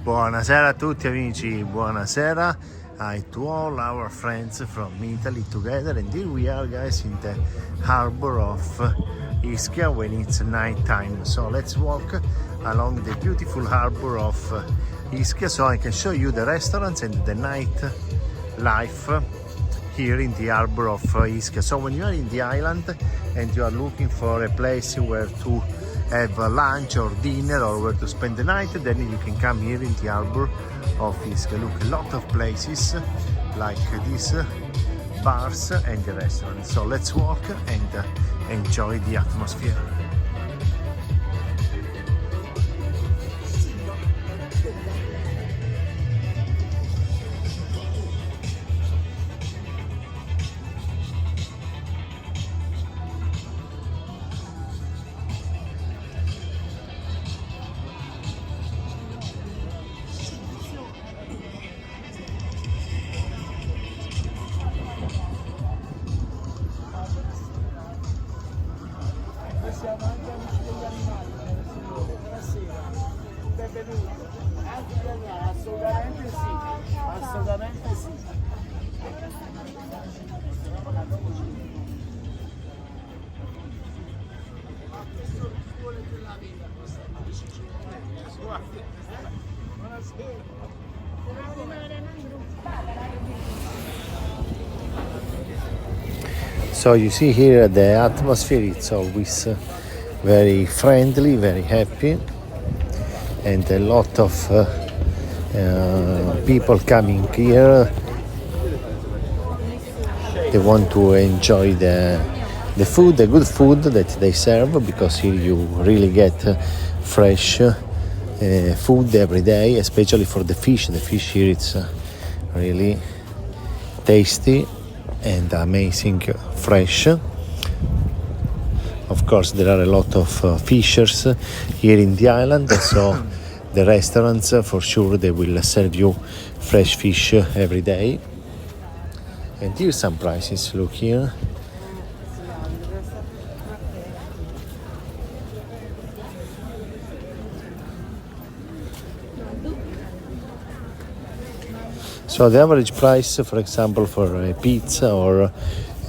Buonasera a tutti amici, buonasera to all our friends from Italy together, and here we are guys in the harbor of Ischia when it's night time. So let's walk along the beautiful harbor of Ischia so I can show you the restaurants and the night life here in the harbor of Ischia. So when you are in the island and you are looking for a place where to have lunch or dinner or where to spend the night, then you can come here in the harbor of Ischia. Look, a lot of places like these bars and the restaurants. So let's walk and enjoy the atmosphere. Siamo anche amici degli animali, buonasera, benvenuti. Assolutamente sì, assolutamente sì. So you see here the atmosphere, it's always very friendly, very happy, and a lot of people coming here. They want to enjoy the food, the good food that they serve, because here you really get fresh food every day, especially for the fish. The fish here it's really tasty and amazing, fresh. Of course there are a lot of fishers here in the island, so the restaurants for sure they will serve you fresh fish every day. And here's some prices, look here. So the average price, for example, for a pizza or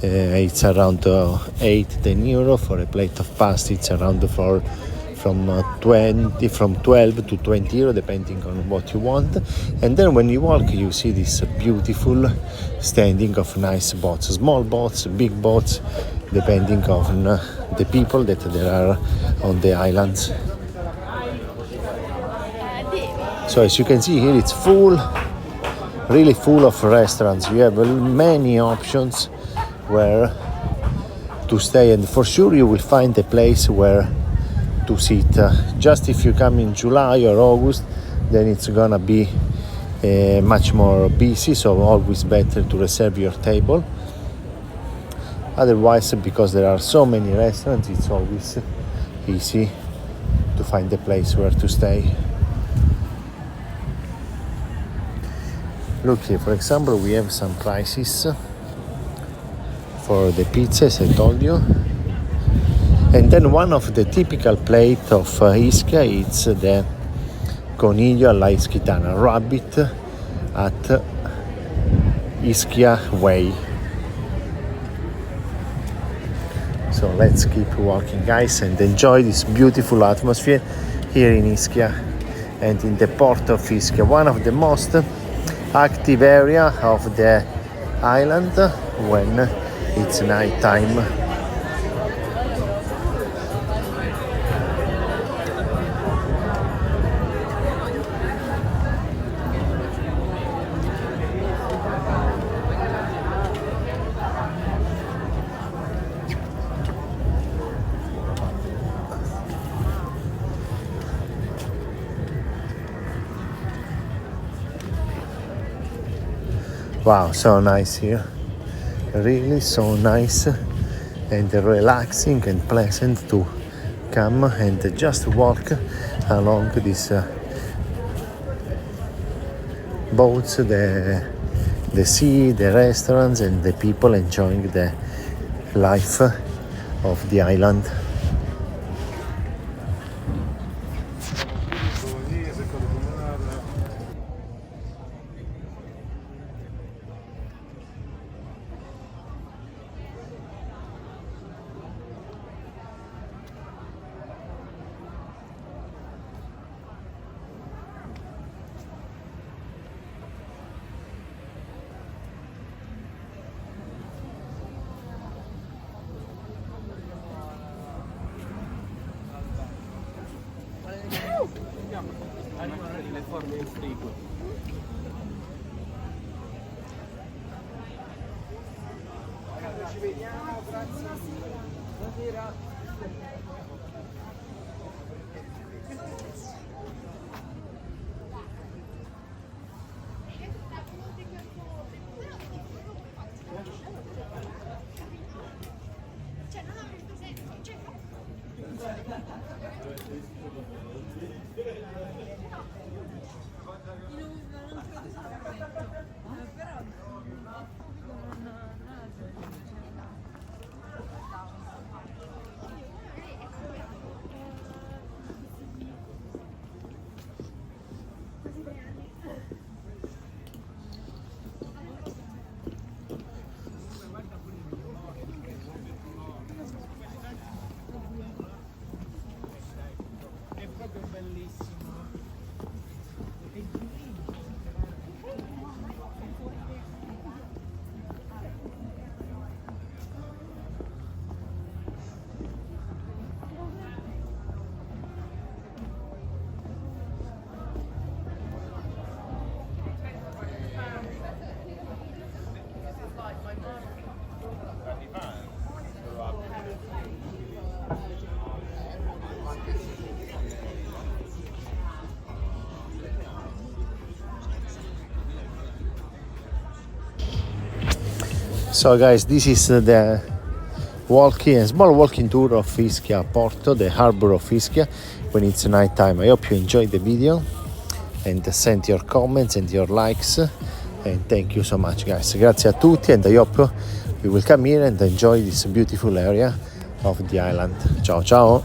it's around 8-10 euro. For a plate of pasta it's around from 12 to 20 euro, depending on what you want. And then when you walk you see this beautiful standing of nice boats, small boats, big boats, depending on the people that there are on the islands. So as you can see here it's full, really full of restaurants. You have many options where to stay, and for sure you will find a place where to sit. Just if you come in July or August, then it's gonna be much more busy, so always better to reserve your table. Otherwise, because there are so many restaurants, it's always easy to find a place where to stay. Look here, for example, we have some prices for the pizza, as I told you. And then one of the typical plate of Ischia is the coniglio alla ischitana, rabbit at Ischia way. So let's keep walking guys and enjoy this beautiful atmosphere here in Ischia and in the port of Ischia, one of the most active area of the island when it's night time. Wow, so nice here, really so nice and relaxing and pleasant to come and just walk along these boats, the sea, the restaurants, and the people enjoying the life of the island. Arrivano le forme in frigo. Ci vediamo, grazie. Buonasera. So guys, this is the small walking tour of Ischia Porto, the harbor of Ischia, when it's night time. I hope you enjoyed the video and send your comments and your likes, and thank you so much guys. Grazie a tutti, and I hope you will come here and enjoy this beautiful area of the island. Ciao ciao!